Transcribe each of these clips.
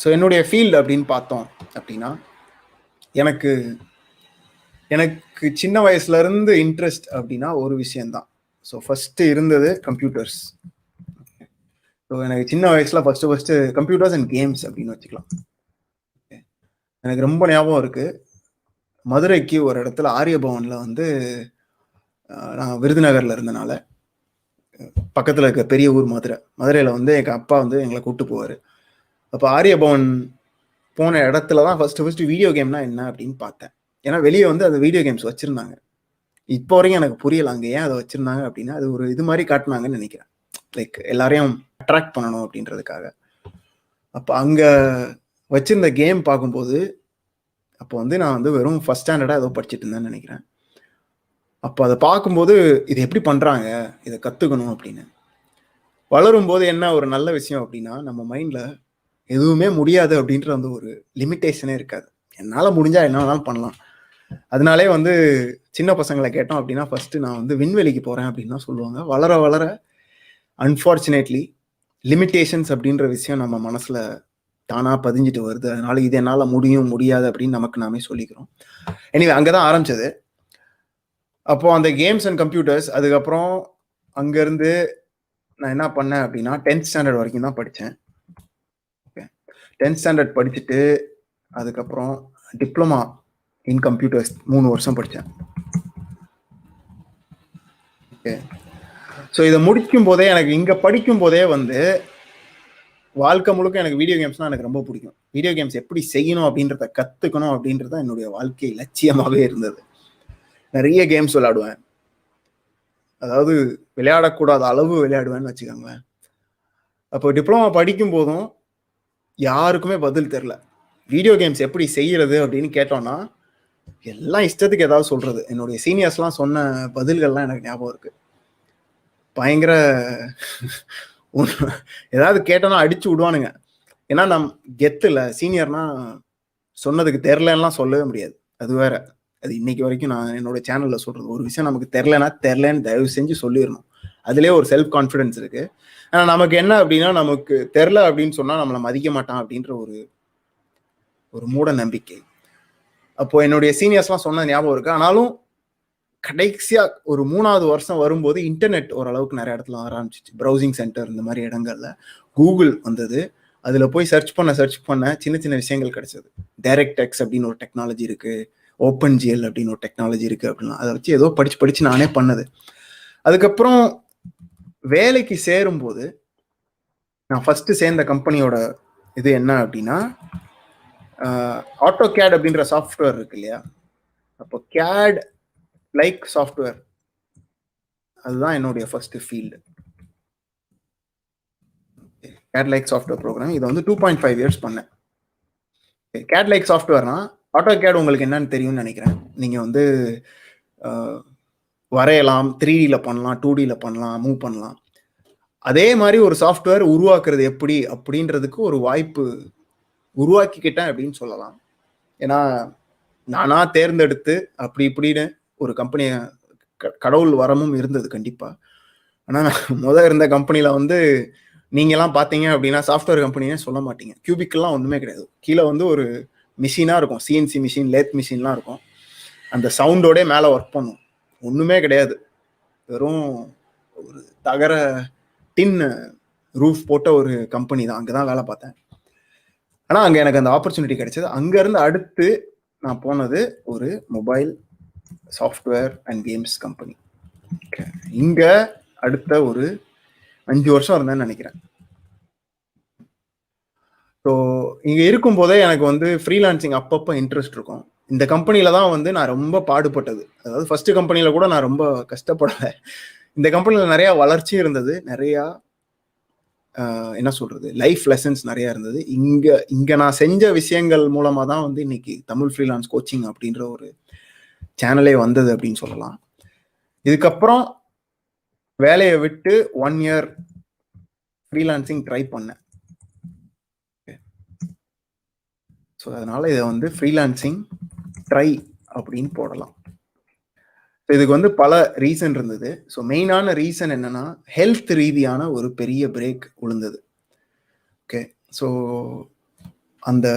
So என்னுடைய field அப்படின்னு பார்த்தோம் அப்படின்னா, எனக்கு எனக்கு சின்ன வயசுல இருந்து இன்ட்ரெஸ்ட் அப்படின்னா ஒரு விஷயம்தான். ஸோ ஃபர்ஸ்ட் இருந்தது கம்ப்யூட்டர்ஸ். ஸோ எனக்கு சின்ன வயசுல ஃபர்ஸ்ட் கம்ப்யூட்டர்ஸ் அண்ட் கேம்ஸ் அப்படின்னு வச்சுக்கலாம். எனக்கு ரொம்ப ஞாபகம் இருக்கு. மதுரைக்கு ஒரு இடத்துல ஆரியபவன்ல வந்து நான் விருதுநகர்ல இருந்தனால பக்கத்துல இருக்க பெரிய ஊர் மதுரையில வந்து எங்க அப்பா வந்து எங்களை கூப்பிட்டு போவாரு. அப்போ ஆரியபவன் போன இடத்துல தான் ஃபர்ஸ்ட் வீடியோ கேம்னா என்ன அப்படின்னு பார்த்தேன். ஏன்னா வெளியே வந்து அது வீடியோ கேம்ஸ் வச்சிருந்தாங்க. இப்போ வரைக்கும் எனக்கு புரியல அங்கே ஏன் அதை வச்சிருந்தாங்க அப்படின்னா, அது ஒரு இது மாதிரி காட்டினாங்கன்னு நினைக்கிறேன். லைக் எல்லாரையும் அட்ராக்ட் பண்ணணும் அப்படின்றதுக்காக. அப்போ அங்கே வச்சிருந்த கேம் பார்க்கும்போது, அப்போ வந்து நான் வந்து வெறும் ஃபர்ஸ்ட் ஸ்டாண்டர்டாக ஏதோ படிச்சுட்டு இருந்தேன்னு நினைக்கிறேன். அப்போ அதை பார்க்கும்போது இது எப்படி பண்ணுறாங்க, இதை கற்றுக்கணும் அப்படின்னு. வளரும்போது என்ன ஒரு நல்ல விஷயம் அப்படின்னா, நம்ம மைண்டில் எதுவுமே முடியாது அப்படின்ற அந்த ஒரு லிமிட்டேஷனே இருக்காது. என்னால் முடிஞ்சால் என்ன வேணாலும் பண்ணலாம். அதனாலே வந்து சின்ன பசங்களை கேட்டோம் அப்படின்னா ஃபர்ஸ்ட் நான் வந்து விண்வெளிக்கு போகிறேன் அப்படின்னு தான் சொல்லுவாங்க. வளர வளர அன்ஃபார்ச்சுனேட்லி லிமிட்டேஷன்ஸ் அப்படின்ற விஷயம் நம்ம மனசில் தானாக பதிஞ்சிட்டு வருது. அதனால இது என்னால் முடியும் முடியாது அப்படின்னு நமக்கு நாமே சொல்லிக்கிறோம். எனிவே அங்கே தான் ஆரம்பிச்சது. அப்போது அந்த கேம்ஸ் அண்ட் கம்ப்யூட்டர்ஸ், அதுக்கப்புறம் அங்கேருந்து நான் என்ன பண்ணேன் அப்படின்னா 10th ஸ்டாண்டர்ட் வரைக்கும் தான் படித்தேன். ஓகே, 10th ஸ்டாண்டர்ட் படிச்சுட்டு அதுக்கப்புறம் டிப்ளமா இன் கம்ப்யூட்டர்ஸ் 3 வருஷம் படித்தேன். ஓகே, ஸோ இதை முடிக்கும் போதே எனக்கு இங்கே படிக்கும் போதே வந்து வாழ்க்கை முழுக்க எனக்கு வீடியோ கேம்ஸ்னால் எனக்கு ரொம்ப பிடிக்கும். வீடியோ கேம்ஸ் எப்படி செய்யணும் அப்படின்றத கற்றுக்கணும் அப்படின்றது தான் என்னுடைய வாழ்க்கை லட்சியமாகவே இருந்தது. நிறைய கேம்ஸ் விளையாடுவேன். அதாவது விளையாடக்கூடாத அளவு விளையாடுவேன்னு வச்சுக்கோங்களேன். அப்போ டிப்ளமா படிக்கும் போதும் யாருக்குமே பதில் தெரில. வீடியோ கேம்ஸ் எப்படி செய்யறது அப்படின்னு கேட்டோன்னா எல்லாம் இஷ்டத்துக்கு ஏதாவது சொல்றது. என்னுடைய சீனியர்ஸ்லாம் சொன்ன பதில்கள்லாம் எனக்கு ஞாபகம் இருக்கு. பயங்கர ஏதாவது கேட்டோன்னா அடிச்சு விடுவானுங்க. ஏன்னா நம் கெத்துல சீனியர்னா சொன்னதுக்கு தெரிலலாம் சொல்லவே முடியாது. அது வேற. அது இன்னைக்கு வரைக்கும் நான் என்னோட சேனல்ல சொல்றது. ஒரு விஷயம் நமக்கு தெரிலன்னா தெரிலன்னு தயவு செஞ்சு சொல்லிடணும். அதுலேயே ஒரு செல்ஃப் கான்ஃபிடன்ஸ் இருக்கு. ஆனால் நமக்கு என்ன அப்படின்னா, நமக்கு தெரில அப்படின்னு சொன்னா நம்மளை மதிக்க மாட்டான் அப்படின்ற ஒரு மூட நம்பிக்கை. அப்போ என்னுடைய சீனியர்ஸ்லாம் சொன்ன ஞாபகம் இருக்கு. ஆனாலும் கடைசியா ஒரு 3வது வருஷம் வரும்போது இன்டர்நெட் ஓரளவுக்கு நிறைய இடத்துல வர ஆரம்பிச்சிச்சு. ப்ரௌசிங் சென்டர் இந்த மாதிரி இடங்கள்ல கூகுள் வந்தது. அதுல போய் சர்ச் பண்ண சின்ன சின்ன விஷயங்கள் கிடைச்சது. டைரக்ட் டெக்ஸ் அப்படின்னு ஒரு டெக்னாலஜி இருக்கு, ஓப்பன் ஜிஎல் அப்படின்னு ஒரு டெக்னாலஜி இருக்கு அப்படின்னா அதை வச்சு ஏதோ படிச்சு நானே பண்ணது. அதுக்கப்புறம் வேலைக்கு சேரும்போது நான் ஃபர்ஸ்ட் சேர்ந்த கம்பெனியோட இது என்ன அப்படின்னா, ஆட்டோ கேட் அப்படின்ற சாஃப்ட்வேர் இருக்கு இல்லையா. அப்போ கேட் லைக் சாஃப்ட்வேர், அதுதான் என்னுடைய first field. CAD like software program. இதை வந்து 2.5 years பண்ணேன். கேட் லைக் சாஃப்ட்வேர்னா ஆட்டோ கேட் உங்களுக்கு என்னன்னு தெரியும்னு நினைக்கிறேன். நீங்கள் வந்து வரையலாம், 3Dல பண்ணலாம், 2Dல பண்ணலாம், மூவ் பண்ணலாம். அதே மாதிரி ஒரு சாஃப்ட்வேர் உருவாக்குறது எப்படி அப்படின்றதுக்கு ஒரு வாய்ப்பு உருவாக்கிக்கிட்டேன் அப்படின்னு சொல்லலாம். ஏன்னா நானா தேர்ந்தெடுத்து அப்படி இப்படின்னு ஒரு கம்பெனியை கடவுள் வரமும் இருந்தது கண்டிப்பா. ஆனால் முதல் இருந்த கம்பெனியில வந்து நீங்கெல்லாம் பார்த்தீங்க அப்படின்னா சாஃப்ட்வேர் கம்பெனியே சொல்ல மாட்டீங்க. கியூபிக்கெல்லாம் ஒன்றுமே கிடையாது. கீழே வந்து ஒரு மிஷினாக இருக்கும், சிஎன்சி மிஷின், லேத் மிஷின்லாம் இருக்கும். அந்த சவுண்டோடே மேலே ஒர்க் பண்ணும். ஒன்றுமே கிடையாது, வெறும் ஒரு தகர டின் ரூஃப் போட்ட ஒரு கம்பெனி தான். அங்கே தான் வேலை பார்த்தேன். ஆனால் அங்கே எனக்கு அந்த ஆப்பர்ச்சுனிட்டி கிடைச்சது. அங்கேருந்து அடுத்து நான் போனது ஒரு mobile software and games company. இங்கே அடுத்த ஒரு 5 வருஷம் இருந்தேன்னு நினைக்கிறேன். ஸோ இங்கே இருக்கும்போதே எனக்கு வந்து ஃப்ரீலான்சிங் அப்பப்போ இன்ட்ரெஸ்ட் இருக்கும். இந்த கம்பெனியில் தான் வந்து நான் ரொம்ப பாடுபட்டது. அதாவது ஃபர்ஸ்ட் கம்பெனியில் கூட நான் ரொம்ப கஷ்டப்படலை. இந்த கம்பெனியில் நிறையா வளர்ச்சி இருந்தது, நிறையா என்ன சொல்றது, லைஃப் லெசன்ஸ் நிறைய இருந்தது. இங்க நான் செஞ்ச விஷயங்கள் மூலமா தான் வந்து இன்னைக்கு தமிழ் ஃப்ரீலான்ஸ் கோச்சிங் அப்படின்ற ஒரு சேனலே வந்தது அப்படின்னு சொல்லலாம். இதுக்கப்புறம் வேலையை விட்டு 1 year ஃப்ரீலான்சிங் ட்ரை பண்ணேன். ஸோ அதனால இதை வந்து ஃப்ரீலான்சிங் ட்ரை அப்படின்னு போடலாம். இதுக்கு வந்து பல ரீசன் இருந்தது. ஸோ மெயினான ரீசன் என்னன்னா, ஹெல்த் ரீதியான ஒரு பெரிய பிரேக் விழுந்தது. ஓகே, ஸோ அந்த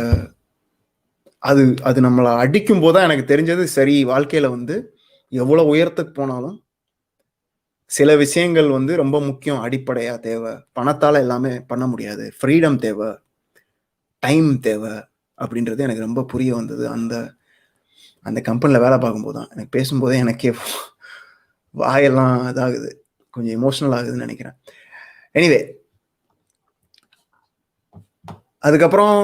அது அது நம்மளை அடிக்கும் போதுதான் எனக்கு தெரிஞ்சது, சரி வாழ்க்கையில வந்து எவ்வளவு உயரத்துக்கு போனாலும் சில விஷயங்கள் வந்து ரொம்ப முக்கியம், அடிப்படையா தேவை. பணத்தால எல்லாமே பண்ண முடியாது, ஃப்ரீடம் தேவை, டைம் தேவை அப்படின்றது எனக்கு ரொம்ப புரிய வந்தது அந்த அந்த கம்பெனில வேலை பார்க்கும்போது தான். எனக்கு பேசும்போதே எனக்கே வாயெல்லாம் இதாகுது, கொஞ்சம் எமோஷனல் ஆகுதுன்னு நினைக்கிறேன். எனிவே, அதுக்கப்புறம்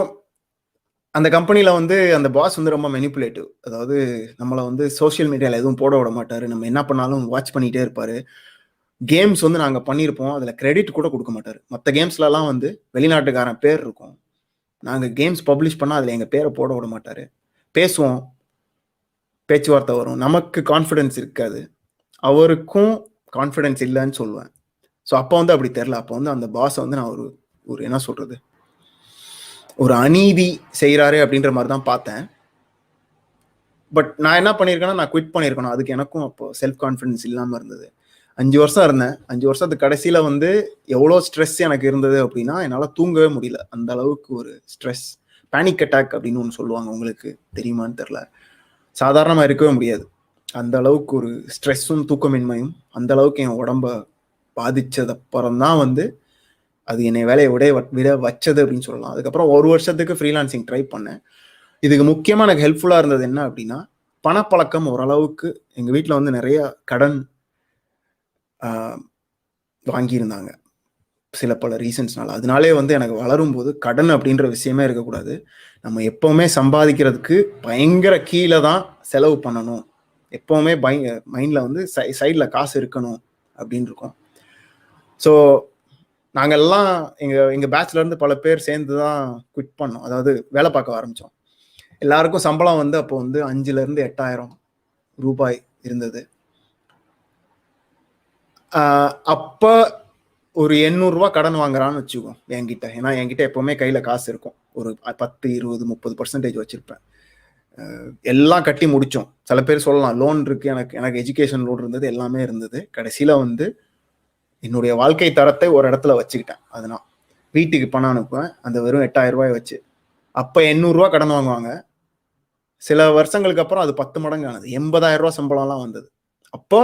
அந்த கம்பெனில வந்து அந்த பாஸ் வந்து ரொம்ப மெனிப்புலேட்டிவ். அதாவது நம்மளை வந்து சோசியல் மீடியால எதுவும் போட விட மாட்டாரு, நம்ம என்ன பண்ணாலும் வாட்ச் பண்ணிட்டே இருப்பாரு. கேம்ஸ் வந்து நாங்க பண்ணியிருப்போம், அதுல கிரெடிட் கூட கொடுக்க மாட்டாரு. மற்ற கேம்ஸ்லலாம் வந்து வெளிநாட்டுக்காரன் பேர் இருக்கும், நாங்க கேம்ஸ் பப்ளிஷ் பண்ணா அதுல எங்க பேரை போட விட மாட்டாரு. பேசுவோம், பேச்சுவார்த்தை வரும், நமக்கு கான்ஃபிடன்ஸ் இருக்காது, அவருக்கும் கான்ஃபிடன்ஸ் இல்லைன்னு சொல்லுவேன். ஸோ அப்போ வந்து அப்படி தெரில. அப்போ வந்து அந்த பாஸை வந்து நான் ஒரு ஒரு என்ன சொல்றது, ஒரு அநீதி செய்கிறாரு அப்படின்ற மாதிரி தான் பார்த்தேன். பட் நான் என்ன பண்ணியிருக்கேன்னா, நான் குவிட் பண்ணியிருக்கணும். அதுக்கு எனக்கும் அப்போ செல்ஃப் கான்ஃபிடன்ஸ் இல்லாமல் இருந்தது. 5 வருஷம் இருந்தேன். 5 வருஷத்துக்கு கடைசியில் வந்து எவ்வளோ ஸ்ட்ரெஸ் எனக்கு இருந்தது அப்படின்னா, என்னால் தூங்கவே முடியல. அந்த அளவுக்கு ஒரு ஸ்ட்ரெஸ், பேனிக் அட்டாக் அப்படின்னு ஒன்று சொல்லுவாங்க, உங்களுக்கு தெரியுமான்னு தெரில. சாதாரணமாக இருக்கவே முடியாது. அந்த அளவுக்கு ஒரு ஸ்ட்ரெஸ்ஸும் தூக்கமின்மையும் அந்த அளவுக்கு என் உடம்ப பாதிச்சது அப்புறம் தான் வந்து அது என்னை வேலையை விட வச்சது அப்படின்னு சொல்லலாம். அதுக்கப்புறம் 1 வருஷத்துக்கு ஃப்ரீலான்சிங் ட்ரை பண்ணேன். இதுக்கு முக்கியமாக எனக்கு ஹெல்ப்ஃபுல்லாக இருந்தது என்ன அப்படின்னா, பணப்பழக்கம் ஓரளவுக்கு எங்கள் வீட்டில் வந்து நிறைய கடன் வாங்கியிருந்தாங்க சில பல ரீசன்ஸ்னால. அதனாலே வந்து எனக்கு வளரும் போது கடன் அப்படின்ற விஷயமே இருக்கக்கூடாது, நம்ம எப்பவுமே சம்பாதிக்கிறதுக்கு பயங்கர கீழே தான் செலவு பண்ணணும், எப்பவுமே மைண்டில் வந்து சைடில் காசு இருக்கணும் அப்படின்னு இருக்கும். ஸோ நாங்கள்லாம் எங்கள் பேட்ச்லேருந்து பல பேர் சேர்ந்து தான் குவிட் பண்ணோம், அதாவது வேலை பார்க்க ஆரம்பித்தோம். எல்லாருக்கும் சம்பளம் வந்து அப்போ வந்து 5,000 to 8,000 ரூபாய் இருந்தது. அப்போ ஒரு 800 ரூபா கடன் வாங்குறான்னு வச்சுக்கோ என்கிட்ட. ஏன்னா என்கிட்ட எப்பவுமே கையில காசு இருக்கும், ஒரு 10, 20, 30% வச்சிருப்பேன். எல்லாம் கட்டி முடிச்சோம். சில பேர் சொல்லலாம் லோன் இருக்கு, எனக்கு எஜுகேஷன் லோன் இருந்தது, எல்லாமே இருந்தது. கடைசியில வந்து என்னுடைய வாழ்க்கை தரத்தை ஒரு இடத்துல வச்சுக்கிட்டேன். அதனால் வீட்டுக்கு பணம் அனுப்புவேன், அந்த வெறும் 8,000 ரூபாய் வச்சு. அப்போ 800 ரூபா கடன் வாங்குவாங்க. சில வருஷங்களுக்கு அப்புறம் அது 10 மடங்கு ஆனது, 80,000 ரூபா சம்பளம்லாம் வந்தது. அப்போ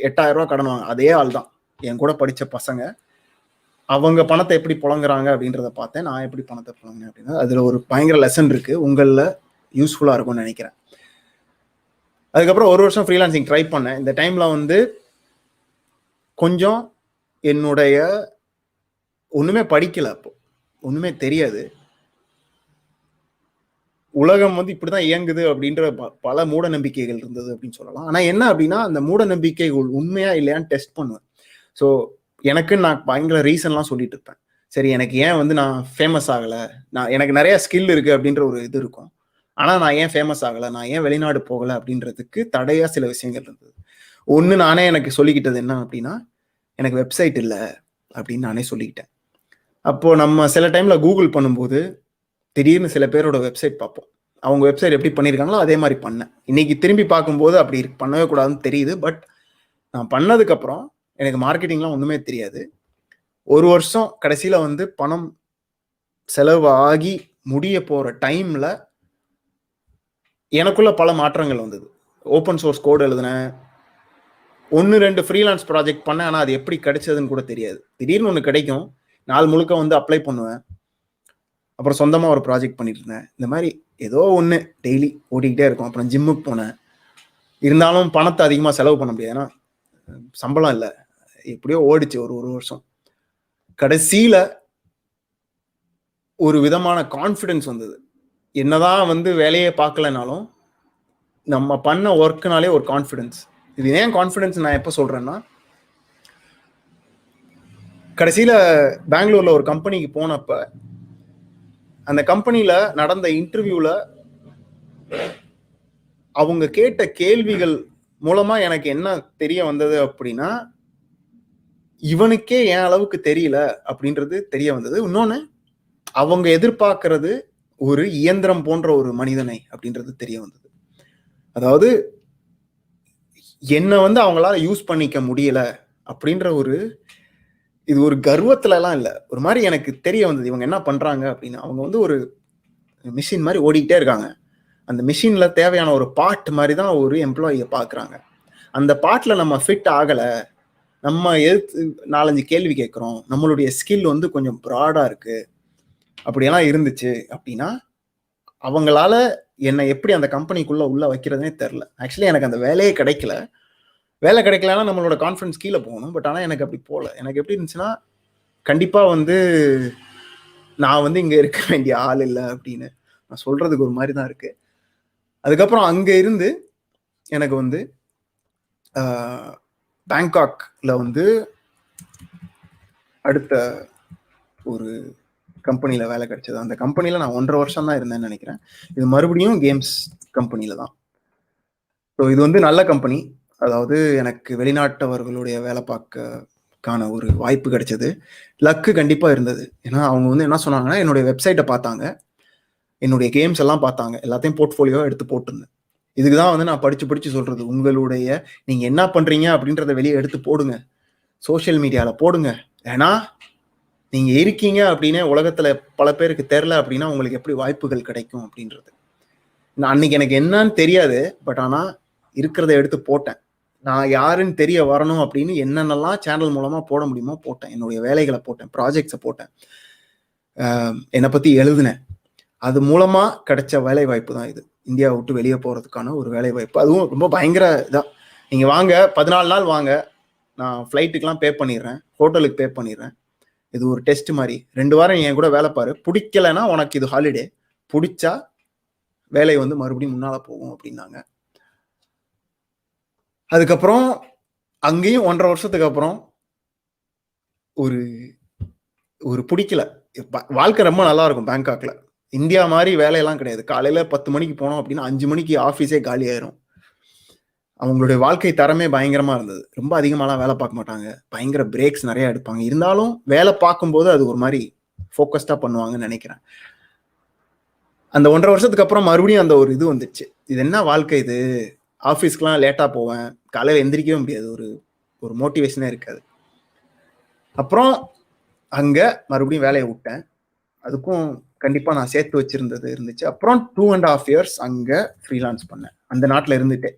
8,000 ரூபா கடன் வாங்க. அதே ஆள் தான், என் கூட படித்த பசங்க. அவங்க பணத்தை எப்படி புழங்குறாங்க அப்படின்றத பார்த்தேன், நான் எப்படி பணத்தை புழங்கினேன் அப்படின்னா, அதில் ஒரு பயங்கர லெசன் இருக்கு, உங்களில் யூஸ்ஃபுல்லாக இருக்கும்னு நினைக்கிறேன். அதுக்கப்புறம் 1 வருஷம் ஃப்ரீலான்சிங் ட்ரை பண்ணேன். இந்த டைமில் வந்து கொஞ்சம் என்னுடைய ஒன்றுமே படிக்கலை, அப்போ ஒன்றுமே தெரியாது, உலகம் வந்து இப்படிதான் இயங்குது அப்படின்ற பல மூட நம்பிக்கைகள் இருந்தது அப்படின்னு சொல்லலாம். ஆனா என்ன அப்படின்னா, அந்த மூட நம்பிக்கைகள் உண்மையா இல்லையான்னு டெஸ்ட் பண்ணுவேன். ஸோ எனக்கு நான் பயங்கர ரீசன்லாம் சொல்லிட்டு இருப்பேன். சரி, எனக்கு ஏன் வந்து நான் ஃபேமஸ் ஆகலை, எனக்கு நிறைய ஸ்கில் இருக்கு அப்படின்ற ஒரு இது இருக்கும், ஆனா நான் ஏன் ஃபேமஸ் ஆகலை, நான் ஏன் வெளிநாடு போகலை அப்படின்றதுக்கு தடையா சில விஷயங்கள் இருந்தது. ஒன்று, நானே எனக்கு சொல்லிக்கிட்டது என்ன அப்படின்னா, எனக்கு வெப்சைட் இல்லை அப்படின்னு நானே சொல்லிக்கிட்டேன். அப்போ நம்ம சில டைம்ல கூகுள் பண்ணும்போது திடீர்னு சில பேரோட வெப்சைட் பார்ப்போம், அவங்க வெப்சைட் எப்படி பண்ணியிருக்காங்களோ அதே மாதிரி பண்ணேன். இன்னைக்கு திரும்பி பார்க்கும்போது அப்படி பண்ணவே கூடாதுன்னு தெரியுது. பட் நான் பண்ணதுக்கப்புறம் எனக்கு மார்க்கெட்டிங்லாம் ஒன்றுமே தெரியாது. 1 வருஷம் கடைசியில் வந்து பணம் செலவு ஆகி முடிய போகிற டைமில் எனக்குள்ள பல மாற்றங்கள் வந்தது. ஓப்பன் சோர்ஸ் கோடு எழுதினேன், 1-2 ஃப்ரீலான்ஸ் ப்ராஜெக்ட் பண்ணேன், ஆனால் அது எப்படி கிடைச்சதுன்னு கூட தெரியாது. திடீர்னு ஒன்று கிடைக்கும், நாள் முழுக்க வந்து அப்ளை பண்ணுவேன், அப்புறம் சொந்தமாக ஒரு ப்ராஜெக்ட் பண்ணிட்டு இருந்தேன். இந்த மாதிரி ஏதோ ஒன்று டெய்லி ஓடிக்கிட்டே இருக்கும். அப்புறம் ஜிம்முக்கு போனேன், இருந்தாலும் பணத்தை அதிகமாக செலவு பண்ண முடியாது, ஏன்னா சம்பளம் இல்லை. எப்படியோ ஓடிச்சு ஒரு வருஷம். கடைசியில் ஒரு விதமான கான்ஃபிடன்ஸ் வந்தது. என்னதான் வந்து வேலையே பார்க்கலனாலும் நம்ம பண்ண ஒர்க்குனாலே ஒரு கான்ஃபிடன்ஸ். இது ஏன் கான்ஃபிடன்ஸ் நான் எப்போ சொல்றேன்னா, கடைசியில் பெங்களூர்ல ஒரு கம்பெனிக்கு போனப்ப அந்த கம்பெனியில நடந்த இன்டர்வியூல அவங்க கேட்ட கேள்விகள் மூலமா எனக்கு என்ன தெரிய வந்தது அப்படின்னா, இவனுக்கே என் அளவுக்கு தெரியல அப்படின்றது தெரிய வந்தது. இன்னொன்னு, அவங்க எதிர்பார்க்கறது ஒரு இயந்திரம் போன்ற ஒரு மனிதனை அப்படின்றது தெரிய வந்தது. அதாவது என்ன வந்து அவங்களால யூஸ் பண்ணிக்க முடியல அப்படின்ற இது ஒரு கர்வத்துல எல்லாம் இல்லை, ஒரு மாதிரி எனக்கு தெரிய வந்தது இவங்க என்ன பண்றாங்க அப்படின்னு. அவங்க வந்து ஒரு மிஷின் மாதிரி ஓடிக்கிட்டே இருக்காங்க. அந்த மிஷின்ல தேவையான ஒரு பார்ட் மாதிரி தான் ஒரு எம்ப்ளாயியை பார்க்குறாங்க. அந்த பார்ட்டில் நம்ம ஃபிட் ஆகலை, நம்ம எதிர்த்து 4-5 கேள்வி கேட்குறோம், நம்மளுடைய ஸ்கில் வந்து கொஞ்சம் ப்ராடாக இருக்குது, அப்படியெல்லாம் இருந்துச்சு அப்படின்னா அவங்களால என்னை எப்படி அந்த கம்பெனிக்குள்ளே உள்ளே வைக்கிறதுனே தெரில. ஆக்சுவலி எனக்கு அந்த வேலையே கிடைக்கல. வேலை கிடைக்கலன்னா நம்மளோட கான்ஃபிடன்ஸ் கீழே போகணும். பட் ஆனால் எனக்கு அப்படி போகல. எனக்கு எப்படி இருந்துச்சுன்னா, கண்டிப்பாக வந்து நான் வந்து இங்கே இருக்க வேண்டிய ஆள் இல்லை அப்படின்னு நான் சொல்கிறதுக்கு ஒரு மாதிரி தான் இருக்குது. அதுக்கப்புறம் அங்கே இருந்து எனக்கு வந்து பேங்காக்ல வந்து அடுத்த ஒரு கம்பெனியில் வேலை கிடைச்சது. அந்த கம்பெனியில் நான் 1.5 வருஷம் தான் இருந்தேன்னு நினைக்கிறேன். இது மறுபடியும் கேம்ஸ் கம்பெனியில் தான். ஸோ இது வந்து நல்ல கம்பெனி. அதாவது எனக்கு வெளிநாட்டவர்களுடைய வேலை பார்க்கக்கான ஒரு வாய்ப்பு கிடைச்சது. லக்கு கண்டிப்பாக இருந்தது. ஏன்னா அவங்க வந்து என்ன சொன்னாங்கன்னா, என்னுடைய வெப்சைட்டை பார்த்தாங்க, என்னுடைய கேம்ஸ் எல்லாம் பார்த்தாங்க, எல்லாத்தையும் போர்ட்ஃபோலியோ எடுத்து போட்டிருந்தேன். இதுக்கு தான் வந்து நான் படிச்சு சொல்றது, உங்களுடைய நீங்க என்ன பண்றீங்க அப்படின்றத வெளியே எடுத்து போடுங்க, சோஷியல் மீடியாவில் போடுங்க. ஏன்னா நீங்க இருக்கீங்க அப்படின்னு உலகத்துல பல பேருக்கு தெரில அப்படின்னா உங்களுக்கு எப்படி வாய்ப்புகள் கிடைக்கும் அப்படின்றது. நான் அன்னைக்கு எனக்கு என்னன்னு தெரியாது, பட் ஆனா இருக்கிறத எடுத்து போட்டேன். நான் யாருன்னு தெரிய வரணும் அப்படின்னு என்னென்னலாம் சேனல் மூலமா போட முடியுமோ போட்டேன். என்னுடைய வேலைகளை போட்டேன், ப்ராஜெக்ட்ஸை போட்டேன், என்னை பத்தி எழுதினேன். அது மூலமா கிடைச்ச வேலை வாய்ப்பு தான் இது. இந்தியாவை விட்டு வெளியே போறதுக்கான ஒரு வேலை வாய்ப்பு. அதுவும் ரொம்ப பயங்கர இதான். நீங்க வாங்க, 14 நாள் வாங்க, நான் ஃப்ளைட்டுக்கெல்லாம் பே பண்ணிடுறேன், ஹோட்டலுக்கு பே பண்ணிடுறேன். இது ஒரு டெஸ்ட் மாதிரி. 2 வாரம் என் கூட வேலை பாரு, பிடிக்கலைன்னா உனக்கு இது ஹாலிடே, பிடிச்சா வேலை வந்து மறுபடியும் முன்னால போகும் அப்படின்னாங்க. அதுக்கப்புறம் அங்கேயும் 1.5 வருஷத்துக்கு அப்புறம் ஒரு ஒரு பிடிக்கல. வாழ்க்கை ரொம்ப நல்லா இருக்கும் பேங்காக்ல. இந்தியா மாதிரி வேலையெல்லாம் கிடையாது. காலையில 10 மணிக்கு போனோம் அப்படின்னா 5 மணிக்கு ஆஃபீஸே காலி ஆயிரும். அவங்களுடைய வாழ்க்கை தரமே பயங்கரமா இருந்தது. ரொம்ப அதிகமாலாம் வேலை பார்க்க மாட்டாங்க, பயங்கர பிரேக்ஸ் நிறைய எடுப்பாங்க. இருந்தாலும் வேலை பார்க்கும்போது அது ஒரு மாதிரி ஃபோக்கஸ்டா பண்ணுவாங்கன்னு நினைக்கிறேன். அந்த 1.5 வருஷத்துக்கு அப்புறம் மறுபடியும் அந்த ஒரு இது வந்துச்சு, இது என்ன வாழ்க்கை இது, ஆஃபீஸ்க்குலாம் லேட்டா போவேன், காலையில எந்திரிக்கவே முடியாது, ஒரு மோட்டிவேஷனே இருக்காது. அப்புறம் அங்க மறுபடியும் வேலையை விட்டேன். அதுக்கும் கண்டிப்பா நான் சேர்த்து வச்சிருந்தது இருந்துச்சு. அப்புறம் 2.5 years அங்க ஃப்ரீலான்ஸ் பண்ணேன், அந்த நாட்டில் இருந்துட்டே.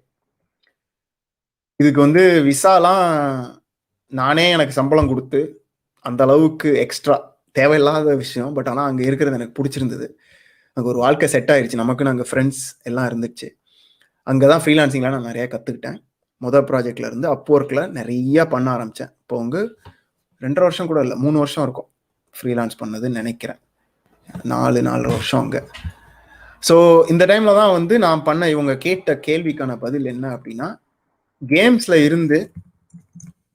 இதுக்கு வந்து விசாலாம் நானே எனக்கு சம்பளம் கொடுத்து அந்த அளவுக்கு எக்ஸ்ட்ரா தேவையில்லாத விஷயம். பட் ஆனால் அங்கே இருக்கிறது எனக்கு பிடிச்சிருந்தது. அங்கே ஒரு வாழ்க்கை செட் ஆயிடுச்சு, நமக்குன்னு அங்கே ஃப்ரெண்ட்ஸ் எல்லாம் இருந்துச்சு. அங்கே தான் ஃப்ரீலான்சிங்லாம் நான் நிறையா கற்றுக்கிட்டேன். மொதல் ப்ராஜெக்ட்ல இருந்து அப்வொர்க்கில் நிறையா பண்ண ஆரம்பித்தேன். இப்போ வந்து 2.5 வருஷம் கூட இல்லை, 3 வருஷம் இருக்கும் ஃப்ரீலான்ஸ் பண்ணதுன்னு நினைக்கிறேன். 4.5 வருஷம் அங்கே. ஸோ இந்த டைமில் தான் வந்து நான் பண்ண இவங்க கேட்ட கேள்விக்கான பதில் என்ன அப்படின்னா, கேம்ஸ்ல இருந்து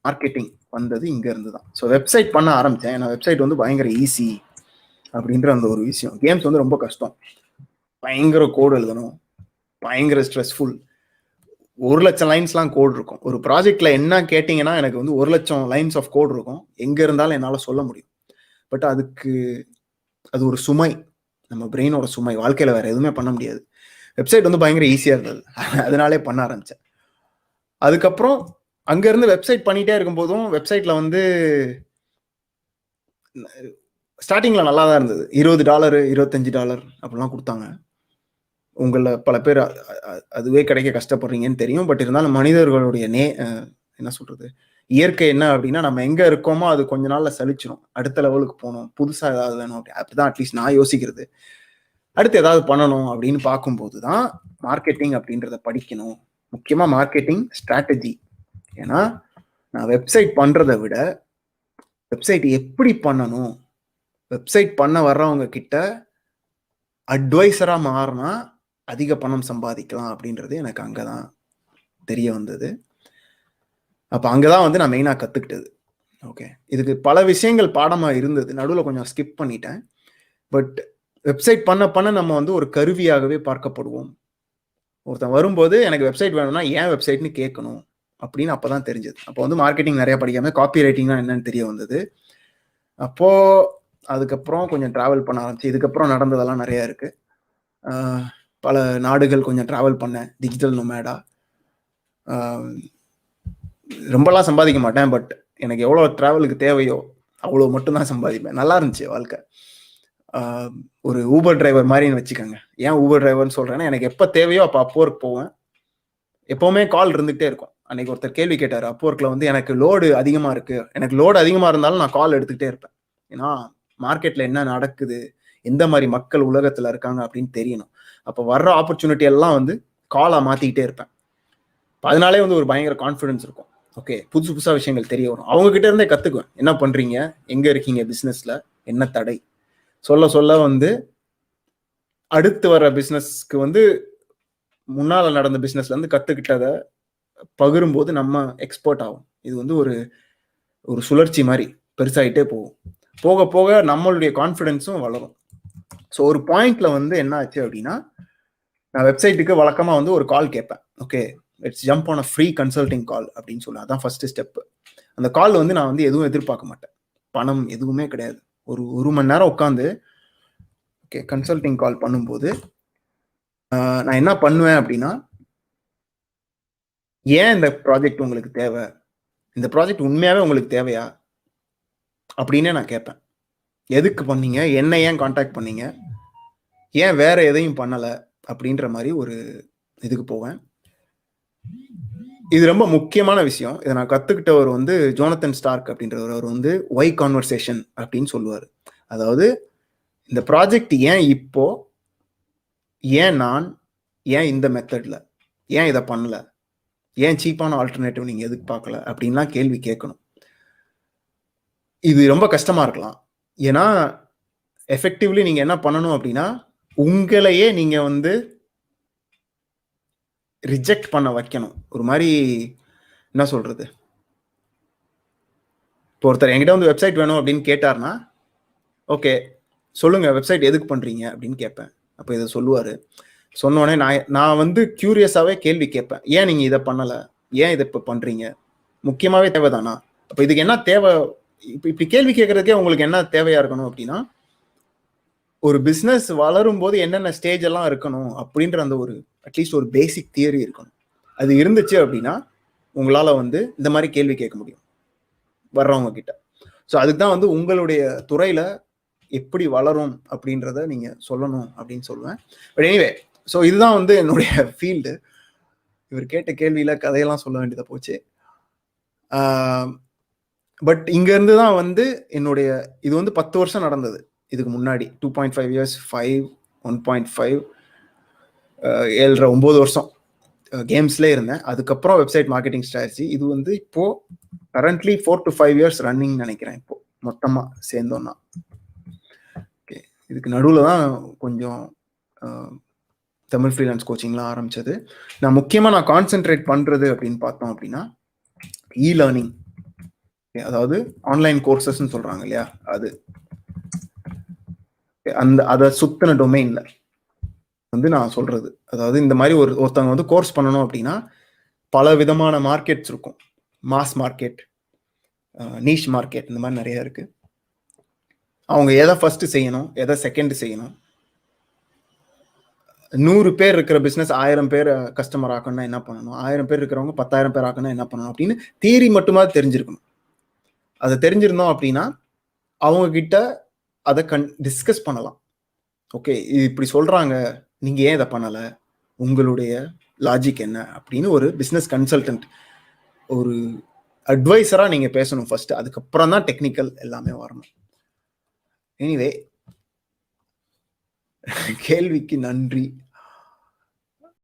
மார்க்கெட்டிங் வந்தது இங்க இருந்து தான். ஸோ வெப்சைட் பண்ண ஆரம்பித்தேன். ஏன்னா வெப்சைட் வந்து பயங்கர ஈஸி அப்படின்ற அந்த ஒரு விஷயம். கேம்ஸ் வந்து ரொம்ப கஷ்டம், பயங்கர கோடு எழுதணும், பயங்கர ஸ்ட்ரெஸ்ஃபுல். 1,00,000 லைன்ஸ்லாம் கோட் இருக்கும். ஒரு ப்ராஜெக்ட்ல என்ன கேட்டிங்கன்னா எனக்கு வந்து 1,00,000 லைன்ஸ் ஆஃப் கோட் இருக்கும். எங்க இருந்தாலும் என்னால் சொல்ல முடியும். பட் அதுக்கு அது ஒரு சுமை, நம்ம பிரெயினோட சுமை. வாழ்க்கையில வேற எதுவுமே பண்ண முடியாது. வெப்சைட் வந்து பயங்கர ஈஸியா இருந்தது, அதனாலே பண்ண ஆரம்பிச்சேன். அதுக்கப்புறம் அங்க இருந்து வெப்சைட் பண்ணிட்டே இருக்கும் போதும் வெப்சைட்ல வந்து ஸ்டார்டிங்ல நல்லா தான் இருந்தது. $20 $25 அப்படிலாம் கொடுத்தாங்க. உங்கள பல பேர் அதுவே கிடைக்க கஷ்டப்படுறீங்கன்னு தெரியும். பட் இருந்தாலும் மனிதர்களுடைய என்ன சொல்றது, இயற்கை என்ன அப்படின்னா, நம்ம எங்க இருக்கோமோ அது கொஞ்ச நாள்ல சலிச்சிடும், அடுத்த லெவலுக்கு போகணும், புதுசா ஏதாவது வேணும் அப்படி. அப்படிதான் அட்லீஸ்ட் நான் யோசிக்கிறது. அடுத்து ஏதாவது பண்ணணும் அப்படின்னு பார்க்கும்போது தான் மார்க்கெட்டிங் அப்படின்றத படிக்கணும். முக்கியமா மார்க்கெட்டிங் ஸ்ட்ராட்டஜி. ஏன்னா நான் வெப்சைட் பண்றதை விட வெப்சைட் எப்படி பண்ணணும், வெப்சைட் பண்ண வர்றவங்க கிட்ட அட்வைசரா மாறினா அதிக பணம் சம்பாதிக்கலாம் அப்படின்றது எனக்கு அங்கதான் தெரிய வந்தது. அப்ப அங்கதான் வந்து நான் மெயினா கத்துக்கிட்டது. ஓகே, இதுக்கு பல விஷயங்கள் பாடமா இருந்தது, நடுவில் கொஞ்சம் ஸ்கிப் பண்ணிட்டேன். பட் வெப்சைட் பண்ண நம்ம வந்து ஒரு கருவியாகவே பார்க்கப்படுவோம். ஒருத்தன் வரும்போது எனக்கு வெப்சைட் வேணும்னா ஏன் வெப்சைட்னு கேட்கணும் அப்படின்னு அப்பதான் தெரிஞ்சது. அப்போ வந்து மார்க்கெட்டிங் நிறைய படிக்காம காப்பி ரைட்டிங்னா என்னன்னு தெரிய வந்தது. அப்போ அதுக்கப்புறம் கொஞ்சம் டிராவல் பண்ண ஆரம்பிச்சு. இதுக்கப்புறம் நடந்ததெல்லாம் நிறைய இருக்கு. பல நாடுகள் கொஞ்சம் டிராவல் பண்ணேன், டிஜிட்டல் நொமேடா. ரொம்பலாம் சம்பாதிக்க மாட்டேன், பட் எனக்கு எவ்வளோ டிராவலுக்கு தேவையோ அவ்வளோ மட்டும்தான் சம்பாதிப்பேன். நல்லா இருந்துச்சு வாழ்க்கை. ஒரு ஊபர் டிரைவர் மாதிரின்னு வச்சுக்கோங்க. ஏன் ஊபர் டிரைவர்னு சொல்றேன்னா, எனக்கு எப்போ தேவையோ அப்போ அப்போர்க் போவேன். எப்பவுமே கால் இருந்துகிட்டே இருக்கும். அன்னைக்கு ஒருத்தர் கேள்வி கேட்டார், அப்போர்க்ல வந்து எனக்கு லோடு அதிகமா இருக்கு, எனக்கு லோடு அதிகமா இருந்தாலும் நான் கால் எடுத்துக்கிட்டே இருப்பேன். ஏன்னா மார்க்கெட்ல என்ன நடக்குது, எந்த மாதிரி மக்கள் உலகத்துல இருக்காங்க அப்படின்னு தெரியணும். அப்போ வர்ற ஆப்பர்ச்சுனிட்டி எல்லாம் வந்து காலா மாத்திக்கிட்டே இருப்பேன். அதனாலே வந்து ஒரு பயங்கர கான்ஃபிடன்ஸ் இருக்கும். ஓகே, புதுசு புதுசா விஷயங்கள் தெரிய வரும். அவங்க கிட்ட இருந்தே கத்துக்குவேன். என்ன பண்றீங்க, எங்க இருக்கீங்க பிசினஸ்ல, என்ன தடை, சொல்ல சொல்ல வந்து அடுத்து வர பிசினஸ்க்கு வந்து முன்னால நடந்த பிசினஸ்ல இருந்து கத்துக்கிட்டதை பகிரும்போது நம்ம எக்ஸ்பர்ட் ஆகும். இது வந்து ஒரு ஒரு சுழற்சி மாதிரி பெருசாயிட்டே போகும். போக போக நம்மளுடைய கான்ஃபிடன்ஸும் வளரும். ஸோ ஒரு பாயிண்ட்ல வந்து என்ன ஆச்சு அப்படின்னா, நான் வெப்சைட்டுக்கு வழக்கமா வந்து ஒரு கால் கேட்பேன். Okay, let's jump on a free consulting call அப்படின்னு சொல்லி, அதான் ஃபர்ஸ்ட் ஸ்டெப். அந்த கால் வந்து நான் வந்து எதுவும் எதிர்பார்க்க மாட்டேன், பணம் எதுவுமே கிடையாது. ஒரு மணி நேரம் உட்காந்து ஓகே கன்சல்டிங் கால் பண்ணும்போது நான் என்ன பண்ணுவேன் அப்படின்னா, ஏன் இந்த ப்ராஜெக்ட் உங்களுக்கு தேவை, இந்த ப்ராஜெக்ட் உண்மையாவே உங்களுக்கு தேவையா அப்படின்னே நான் கேட்பேன். எதுக்கு பண்ணீங்க, என்ன ஏன் கான்டாக்ட் பண்ணீங்க, ஏன் வேற எதையும் பண்ணல அப்படின்ற மாதிரி ஒரு இதுக்கு போவேன். இது ரொம்ப முக்கியமான விஷயம். இதை நான் கத்துக்கிட்டவர் வந்து ஜோனத்தன் ஸ்டார்க் அப்படின்றவர். அவர் வந்து ஒய் கான்வர்சேஷன் அப்படின்னு சொல்லுவார். அதாவது இந்த ப்ராஜெக்ட் ஏன் இப்போ, ஏன் நான், ஏன் இந்த மெத்தட்ல, ஏன் இதை பண்ணல, ஏன் சீப்பான ஆல்டர்னேட்டிவ் நீங்க எதுக்கு பார்க்கல அப்படின்லாம் கேள்வி கேட்கணும். இது ரொம்ப கஷ்டமா இருக்கலாம். ஏன்னா எஃபெக்டிவ்லி நீங்க என்ன பண்ணணும் அப்படின்னா, உங்களையே நீங்க வந்து ரிஜெக்ட் பண்ண வைக்கணும். ஒரு மாதிரி என்ன சொல்றது, இப்போ ஒருத்தர் என்கிட்ட வந்து வெப்சைட் வேணும் அப்படின்னு கேட்டார்னா, ஓகே சொல்லுங்க வெப்சைட் எதுக்கு பண்றீங்க அப்படின்னு கேட்பேன். அப்போ இதை சொல்லுவாரு. சொன்னோடனே நான் வந்து கியூரியஸாவே கேள்வி கேட்பேன். ஏன் நீங்க இதை பண்ணல, ஏன் இதை இப்போ பண்றீங்க, முக்கியமாவே தேவைதானா, அப்போ இதுக்கு என்ன தேவை, இப்படி கேள்வி கேட்கறதுக்கே உங்களுக்கு என்ன தேவையா இருக்கணும் அப்படின்னா, ஒரு பிசினஸ் வளரும் போது என்னென்ன ஸ்டேஜ் எல்லாம் இருக்கணும் அப்படின்ற அந்த ஒரு அட்லீஸ்ட் ஒரு பேசிக் தியரி இருக்கணும். அது இருந்துச்சு அப்படின்னா உங்களால வந்து இந்த மாதிரி கேள்வி கேட்க முடியும் வர்றவங்க கிட்ட. ஸோ அதுக்கு தான் வந்து உங்களுடைய துறையில எப்படி வளரும் அப்படின்றத நீங்க சொல்லணும் அப்படின்னு சொல்லுவேன். பட் எனிவே, ஸோ இதுதான் வந்து என்னுடைய ஃபீல்டு. இவர் கேட்ட கேள்வியில கதையெல்லாம் சொல்ல வேண்டியதா போச்சு. பட் இங்க இருந்து தான் வந்து என்னுடைய இது வந்து 10 வருஷம் நடந்தது. இதுக்கு முன்னாடி 2.5 இயர்ஸ், 5, 1.5, 7, 9 வருஷம் கேம்ஸ்ல இருந்தேன். அதுக்கப்புறம் வெப்சைட் மார்க்கெட்டிங் ஸ்ட்ராட்டஜி. இது வந்து இப்போ கரண்ட்லி 4 to 5 இயர்ஸ் ரன்னிங் நினைக்கிறேன். இப்போ மொத்தமா சேர்ந்தோம்னா. ஓகே, இதுக்கு நடுவில் தான் கொஞ்சம் தமிழ் ஃப்ரீலான்ஸ் கோச்சிங்லாம் ஆரம்பிச்சது. நான் முக்கியமாக கான்சென்ட்ரேட் பண்ணுறது அப்படின்னு பார்த்தோம் அப்படின்னா, இ லேர்னிங், அதாவது ஆன்லைன் கோர்சஸ்ன்னு சொல்றாங்க இல்லையா, அது அதை சுத்தின டொமைன்ல வந்து நான் சொல்றது. அதாவது இந்த மாதிரி ஒருத்தவங்க வந்து கோர்ஸ் பண்ணணும் அப்படின்னா பல விதமான மார்க்கெட்ஸ் இருக்கும். மாஸ் மார்க்கெட், நீஷ் மார்க்கெட், இந்த மாதிரி நிறைய இருக்கு. அவங்க எதை ஃபர்ஸ்ட் செய்யணும், எதை செகண்ட் செய்யணும், 100 பேர் இருக்கிற பிசினஸ் 1000 பேர் கஸ்டமர் ஆக்கணும்னா என்ன பண்ணணும், 1000 பேர் இருக்கிறவங்க 10,000 பேர் ஆக்கணும் என்ன பண்ணணும் அப்படின்னு தியரி மட்டுமா தெரிஞ்சிருக்கணும். அதை தெரிஞ்சிருந்தோம் அப்படின்னா அவங்க கிட்ட அதை டிஸ்கஸ் பண்ணலாம். ஓகே, இப்படி சொல்றாங்க, நீங்க ஏன் இதை பண்ணல, உங்களுடைய லாஜிக் என்ன அப்படின்னு ஒரு பிசினஸ் கன்சல்டன்ட், ஒரு அட்வைசரா நீங்க பேசணும் ஃபர்ஸ்ட். அதுக்கப்புறம் தான் டெக்னிக்கல் எல்லாமே வரணும். எனிவே, கேள்விக்கு நன்றி.